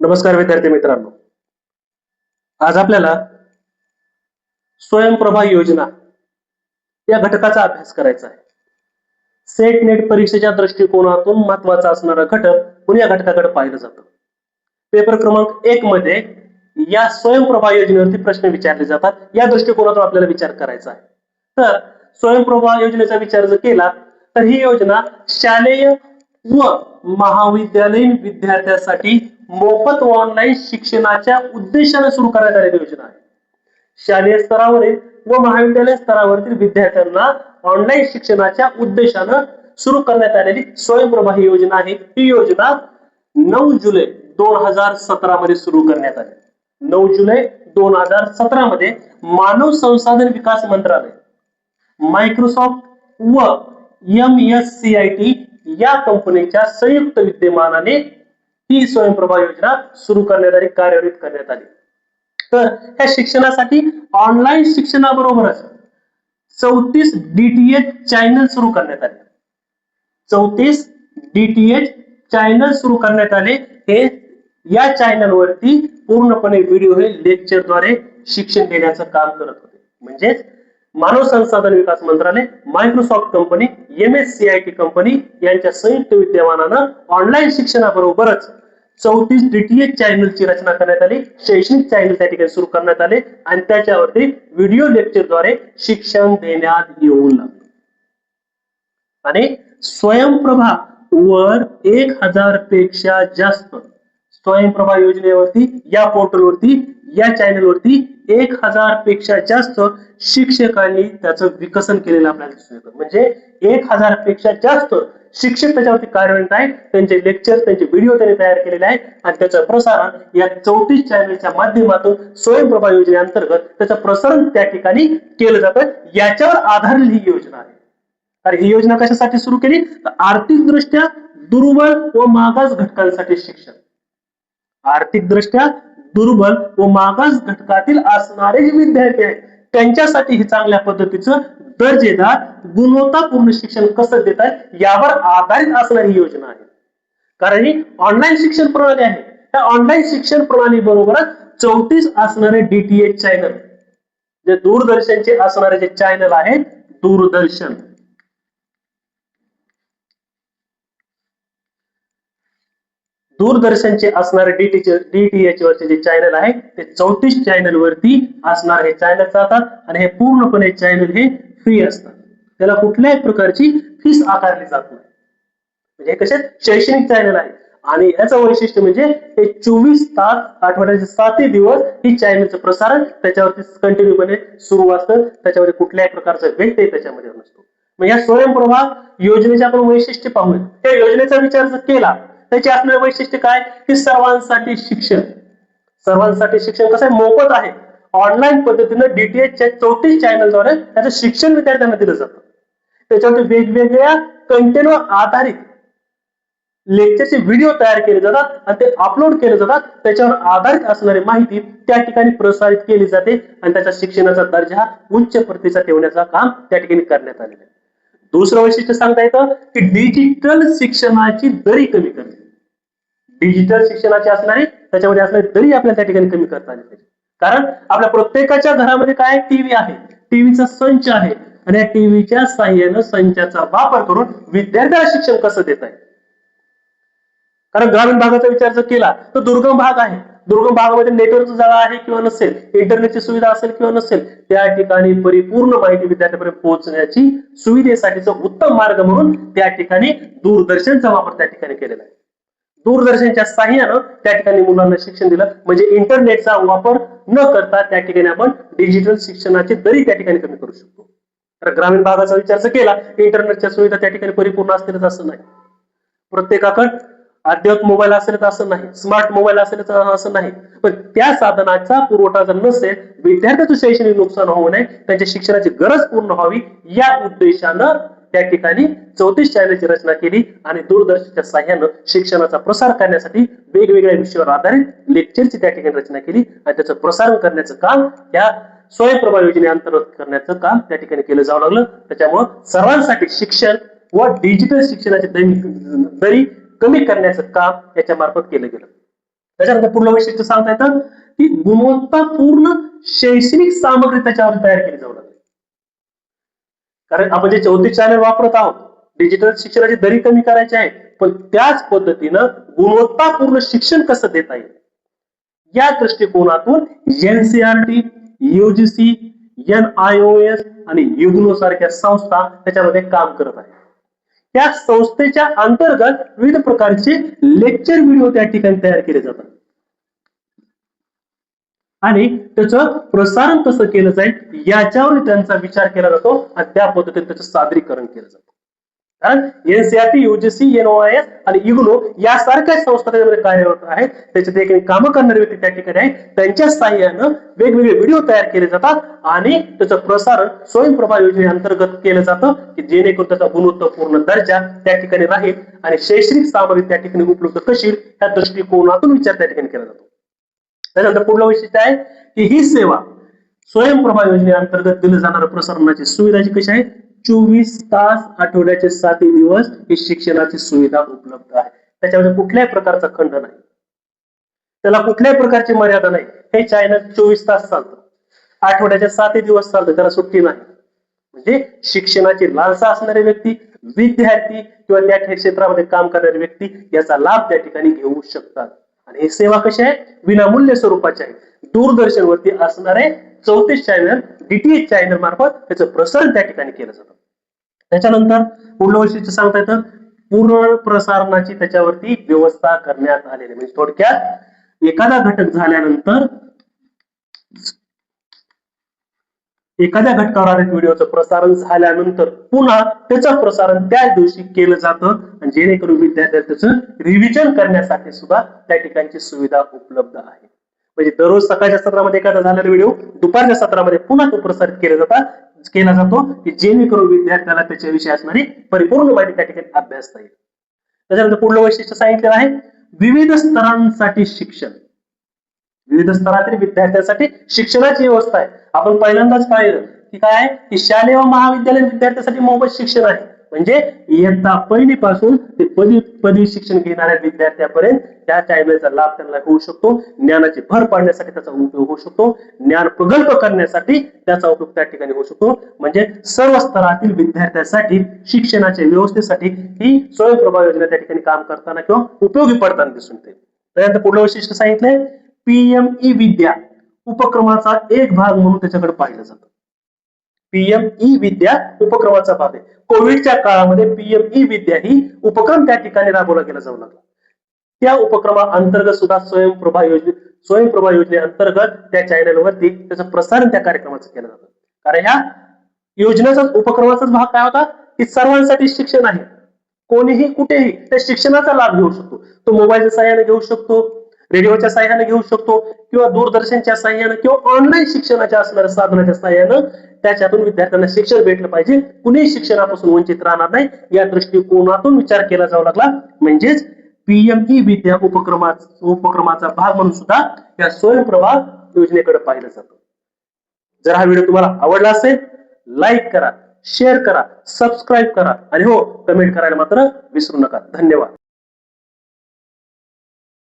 नमस्कार विद्यार्थी मित्रांनो, आज आपल्याला स्वयंप्रभा योजना या घटकाचा अभ्यास करायचा आहे. सेट नेट परीक्षेच्या दृष्टिकोनातून महत्वाचा असणारा घटक म्हणून या घटकाकडे पाहिलं जातं. पेपर क्रमांक 1 मध्ये या स्वयंप्रभा योजनेवरती प्रश्न विचारले जातात. या दृष्टिकोनातून आपल्याला विचार करायचा आहे. तर स्वयंप्रभा योजनेचा विचार जर केला तर ही योजना शालेय व महाविद्यालयीन विद्यार्थ्यांसाठी मोफत ऑनलाईन शिक्षणाच्या उद्देशाने सुरू करण्यात आलेली योजना आहे. शालेय स्तरावरील व महाविद्यालय स्तरावरील विद्यार्थ्यांना ऑनलाईन शिक्षणाच्या उद्देशाने सुरू करण्यात आलेली स्वयंप्रभा ही योजना आहे. ही योजना 9 जुलै 2017 मध्ये सुरू करण्यात आली. 9 जुलै 2017 मध्ये मानव संसाधन विकास मंत्रालय, मायक्रोसॉफ्ट व MSCIT या कंपनीच्या संयुक्त विद्यमानाने ही स्वयंप्रभा योजना सुरू करण्यात आली, कार्यान्वित करण्यात आली. तर ह्या शिक्षणासाठी ऑनलाईन शिक्षणाबरोबरच 34 DTH चॅनल सुरू करण्यात आले. 34 DTH चॅनल सुरू करण्यात आले. हे या चॅनल वरती पूर्णपणे व्हिडिओ हे लेक्चरद्वारे शिक्षण देण्याचं काम करत होते. म्हणजे मानव संसाधन विकास मंत्रालय, मायक्रोसॉफ्ट कंपनी, MSCIT कंपनी यांच्या संयुक्त विद्यमानानं ऑनलाईन शिक्षणाबरोबरच 34 DTH चॅनलची रचना करण्यात आली. शैक्षणिक चॅनल त्या ठिकाणी सुरू करण्यात आले आणि त्याच्यावरती व्हिडिओ लेक्चरद्वारे शिक्षण देण्यात येऊ लागले. आणि स्वयंप्रभा वर 1000 पेक्षा जास्त स्वयंप्रभा योजनेवरती, या पोर्टलवरती, या चॅनलवरती 1000 पेक्षा जास्त शिक्षकांनी त्याचं विकसन केलेलं आपल्याला दिसून येतं. म्हणजे 1000 पेक्षा जास्त शिक्षक त्याच्यावरती कार्यरत आहेत. त्यांचे लेक्चर, त्यांचे व्हिडिओ त्यांनी तयार केलेले आहेत आणि त्याचं प्रसारण या 34 चॅनलच्या माध्यमातून स्वयंप्रभा योजनेअंतर्गत त्याचं प्रसारण त्या ठिकाणी केलं जातं. याच्यावर आधारित ही योजना आहे. तर ही योजना कशासाठी सुरू केली? तर आर्थिकदृष्ट्या दुर्बल व मागास घटकांसाठी शिक्षण. आर्थिकदृष्ट्या दुर्बल व मागास घटकातील असणारे जे विद्यार्थी आहेत त्यांच्यासाठी ही चांगल्या पद्धतीचं दर्जेदार गुणवत्तापूर्ण शिक्षण कसं देतात यावर आधारित असणारी ही योजना आहे. कारण ही ऑनलाईन शिक्षण प्रणाली आहे. त्या ऑनलाईन शिक्षण प्रणाली बरोबरच 34 असणारे DTH चॅनल, जे दूरदर्शनचे असणारे जे चॅनल आहेत, दूरदर्शनचे असणारे DTH वरचे जे चॅनल आहेत ते 34 चॅनल वरती असणार हे चॅनल जातात आणि हे पूर्णपणे चॅनल हे फ्री असतात. त्याला कुठल्याही प्रकारची फीस आकारली जात नाही. म्हणजे कसे शैक्षणिक चॅनल आहे आणि याचं वैशिष्ट्य म्हणजे हे 24 तास आठवड्याचे 7 दिवस ही चॅनलचं प्रसारण त्याच्यावरती कंटिन्यूपणे सुरू असतं. त्याच्यामध्ये कुठल्याही प्रकारचा व्यत्यय त्याच्यामध्ये नसतो. मग या स्वयंप्रभा योजनेचे आपण वैशिष्ट्य पाहूया. त्या योजनेचा विचार जर केला त्याचे असणारे वैशिष्ट्य काय की सर्वांसाठी शिक्षण. सर्वांसाठी शिक्षण कसं आहे? मोफत आहे. ऑनलाईन पद्धतीने DTH च्या 34 चॅनलद्वारे त्याचं शिक्षण विद्यार्थ्यांना दिलं जातं. त्याच्यावरती वेगवेगळ्या कंटेंटवर आधारित लेक्चरचे व्हिडिओ तयार केले जातात आणि ते अपलोड केले जातात. त्याच्यावर आधारित असणारी माहिती त्या ठिकाणी प्रसारित केली जाते आणि त्याच्या शिक्षणाचा दर्जा उच्च प्रतीचा ठेवण्याचं काम त्या ठिकाणी करण्यात आलेलं आहे. दुसरं वैशिष्ट्य सांगता येतं की डिजिटल शिक्षणाची दरी कमी करणे. डिजिटल शिक्षणाची असणारी त्याच्यामध्ये असणारी दरी आपल्याला त्या ठिकाणी कमी करता आली पाहिजे. कारण आपल्या प्रत्येकाच्या घरामध्ये काय टीव्ही आहे, टीव्हीचा संच आहे आणि या टीव्हीच्या साह्याने संचाचा वापर करून विद्यार्थ्याला शिक्षण कसं देत आहे. कारण ग्रामीण भागाचा विचार जर केला तर दुर्गम भाग आहे. दुर्गम भागामध्ये नेटवर्क जागा आहे किंवा नसेल, इंटरनेटची सुविधा असेल किंवा नसेल, त्या ठिकाणी परिपूर्ण माहिती विद्यार्थ्यांपर्यंत पोहोचण्याची सुविधेसाठीचा उत्तम मार्ग म्हणून त्या ठिकाणी दूरदर्शनचा वापर त्या ठिकाणी केलेला आहे. दूरदर्शनच्या साह्यानं त्या ठिकाणी मुलांना शिक्षण दिलं. म्हणजे इंटरनेटचा वापर न करता त्या ठिकाणी आपण डिजिटल शिक्षणाची दरी त्या ठिकाणी कमी करू शकतो. तर ग्रामीण भागाचा विचार जर केला इंटरनेटच्या सुविधा त्या ठिकाणी परिपूर्ण असतील असं नाही. प्रत्येकाकडे अद्ययावत मोबाईल असेल तर असं नाही, स्मार्ट मोबाईल असेल तर असं नाही. पण त्या साधनाचा पुरवठा जर नसेल, विद्यार्थ्याचं शैक्षणिक नुकसान होऊ नये, त्यांच्या शिक्षणाची गरज पूर्ण व्हावी या उद्देशानं त्या ठिकाणी 34 चॅनलची रचना केली आणि दूरदर्शनच्या साह्यानं शिक्षणाचा प्रसार करण्यासाठी वेगवेगळ्या विषयावर आधारित लेक्चरची त्या ठिकाणी रचना केली आणि त्याचं प्रसारण करण्याचं काम या स्वयंप्रभा योजनेअंतर्गत करण्याचं काम त्या ठिकाणी केलं जाऊ लागलं. त्याच्यामुळे सर्वांसाठी शिक्षण व डिजिटल शिक्षणाची दरी कमी करण्याचं काम याच्या मार्फत केलं गेलं. त्याच्यानंतर पुढलं वैशिष्ट्य सांगता येतं की गुणवत्तापूर्ण शैक्षणिक सामग्री त्याच्यावर तयार केली जाऊ लागली. कारण आपण जे 34 चॅनल वापरत आहोत, डिजिटल शिक्षणाची दरी कमी करायची आहे, पण त्याच पद्धतीनं गुणवत्तापूर्ण शिक्षण कसं देता येईल या दृष्टिकोनातून एनसीईआरटी, यूजीसी, NIOS आणि युग्नो सारख्या संस्था त्याच्यामध्ये काम करत आहेत. त्या संस्थेच्या अंतर्गत विविध प्रकारचे लेक्चर व्हिडिओ त्या ठिकाणी तयार केले जातात आणि त्याचं प्रसारण कसं केलं जाईल याच्यावर त्यांचा विचार केला जातो आणि त्या पद्धतीने त्याचं सादरीकरण केलं जातं. कारण एनसीईआरटी, यूजीसी, NIOS आणि युग्नो यासारख्या संस्था त्याच्यामध्ये कार्यरत आहेत. त्याचे देखील कामं करणारे व्यक्ती त्या ठिकाणी आहेत. त्यांच्या साहाय्यानं वेगवेगळे व्हिडिओ तयार केले जातात आणि त्याचं प्रसारण स्वयंप्रभा योजनेअंतर्गत केलं जातं की जेणेकरून त्याचा गुणवत्तापूर्ण दर्जा त्या ठिकाणी राहील आणि शैक्षणिक सामग्री त्या ठिकाणी उपलब्ध कशी या दृष्टिकोनातून विचार त्या ठिकाणी केला जातो. त्यानंतर पुढलं वैशिष्ट्य आहे की ही सेवा स्वयंप्रभा योजनेअंतर्गत दिली जाणाऱ्या प्रसारणाची सुविधाची कशी आहे, 24 तास आठवड्याचे 7 दिवस ही शिक्षणाची सुविधा उपलब्ध आहे. त्याच्यामध्ये कुठल्याही प्रकारचा खंड नाही, त्याला कुठल्याही प्रकारची मर्यादा नाही. हे चॅनल 24 तास चालतं, आठवड्याचे 7 दिवस चालतं, त्याला सुट्टी नाही. म्हणजे शिक्षणाची लालसा असणारे व्यक्ती, विद्यार्थी किंवा त्या क्षेत्रामध्ये काम करणारे व्यक्ती याचा लाभ त्या ठिकाणी घेऊ शकतात. आणि ही सेवा कशी आहे, विनामूल्य स्वरूपाची आहे. दूरदर्शनवरती असणारे 34 चॅनल DTH चॅनल मार्फत त्याचं प्रसारण त्या ठिकाणी केलं जातं. त्याच्यानंतर पुढलं वैशिष्ट्य सांगता येतं पूर्ण प्रसारणाची त्याच्यावरती व्यवस्था करण्यात आलेली. म्हणजे थोडक्यात एखादा घटक झाल्यानंतर एखाद्या घटकावर आधारित व्हिडिओचं प्रसारण झाल्यानंतर पुन्हा त्याचं प्रसारण त्याच दिवशी केलं जातं आणि जेणेकरून विद्यार्थ्यांना त्याचं रिव्हिजन करण्यासाठी सुद्धा त्या ठिकाणची सुविधा उपलब्ध आहे. म्हणजे दररोज सकाळच्या सत्रामध्ये एखादा झालेला व्हिडिओ दुपारच्या सत्रामध्ये पुन्हा तो प्रसारित केला जातो की जेणेकरून विद्यार्थ्याला त्याच्याविषयी असणारी परिपूर्ण माहिती त्या ठिकाणी अभ्यासता येईल. त्याच्यानंतर पुढलं वैशिष्ट्य सांगितलेलं आहे विविध स्तरांसाठी शिक्षण. विविध स्तरातील विद्यार्थ्यांसाठी शिक्षणाची व्यवस्था आहे. आपण पहिल्यांदाच पाहिलं की काय आहे की शालेय व महाविद्यालयीन विद्यार्थ्यांसाठी मोफत शिक्षण आहे. म्हणजे इयत्ता पहिली पासून ते पदवी शिक्षण घेणाऱ्या विद्यार्थ्यापर्यंत त्या चॅनलचा लाभ त्यांना होऊ शकतो. ज्ञानाची भर पाडण्यासाठी त्याचा उपयोग होऊ शकतो, ज्ञान प्रगल्भ करण्यासाठी त्याचा उपयोग त्या ठिकाणी होऊ शकतो. म्हणजे सर्व स्तरातील विद्यार्थ्यांसाठी शिक्षणाच्या व्यवस्थेसाठी ही स्वयंप्रभा योजना त्या ठिकाणी काम करताना किंवा उपयोगी पडताना दिसून येते. त्यानंतर पुढलं वैशिष्ट्य सांगितलंय PME विद्या उपक्रमाचा एक भाग म्हणून त्याच्याकडे पाहिलं जातं. PME विद्या उपक्रमाचा भाग आहे. कोविडच्या काळामध्ये PME विद्या ही उपक्रम त्या ठिकाणी राबवला गेला जाऊ लागला. त्या उपक्रमाअंतर्गत सुद्धा स्वयंप्रभा योजनेअंतर्गत त्या चॅनलवरती त्याचं प्रसारण त्या कार्यक्रमाचं केलं जातं. कारण ह्या योजनेचा उपक्रमाचाच भाग काय होता की सर्वांसाठी शिक्षण आहे. कोणीही कुठेही त्या शिक्षणाचा लाभ घेऊ शकतो. तो मोबाईलच्या साहाय्याने घेऊ शकतो, रेडिओच्या साहाय्याने घेऊ शकतो किंवा दूरदर्शनच्या साहाय्याने किंवा ऑनलाईन शिक्षणाच्या असणाऱ्या साधनाच्या साहाय्यानं त्याच्यातून विद्यार्थ्यांना शिक्षण भेटलं पाहिजे. कुणीही शिक्षणापासून वंचित राहणार नाही या दृष्टिकोनातून विचार केला जाऊ लागला. म्हणजेच PME विद्या उपक्रमाचा भाग म्हणून सुद्धा या स्वयंप्रभा योजनेकडे पाहिलं जातं. जर हा व्हिडिओ तुम्हाला आवडला असेल लाईक करा, शेअर करा, सबस्क्राईब करा आणि हो कमेंट करायला मात्र विसरू नका. धन्यवाद.